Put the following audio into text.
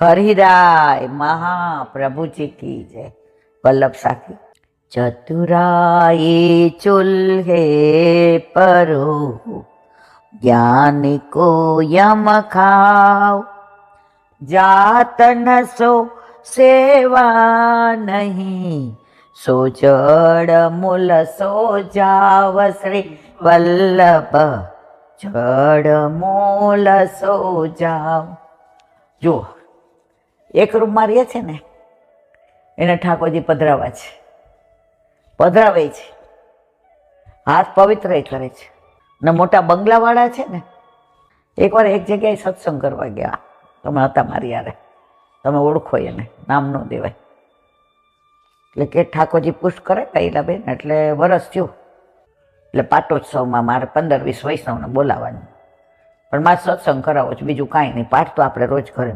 હરિરાય महाप्रभुजी की जय। वल्लभ साखी। चतुराई चूल्हे परो ज्ञान को यम खाओ, जात न सो सेवा नहीं, सो जड़ मूल सो जाव। श्री वल्लभ जड़ मूल सो जाव। जो एक रूमમાં રહે છે ને એને ઠાકોરજી પધરાવા છે, પધરાવે છે, હાથ પવિત્ર કરે છે ને મોટા બંગલાવાળા છે ને એકવાર એક જગ્યાએ સત્સંગ કરવા ગયા, તમે હતા મારી યારે, તમે ઓળખો એને, નામ ન દેવાય, એટલે કે ઠાકોરજી પુષ્ટ કરે કઈલાબેન, એટલે વરસ થયું, એટલે પાટોત્સવમાં મારે 15-20 વૈષ્ણવને બોલાવવાનું, પણ મારે સત્સંગ કરાવો છે, બીજું કાંઈ નહીં, પાઠ તો આપણે રોજ ઘરે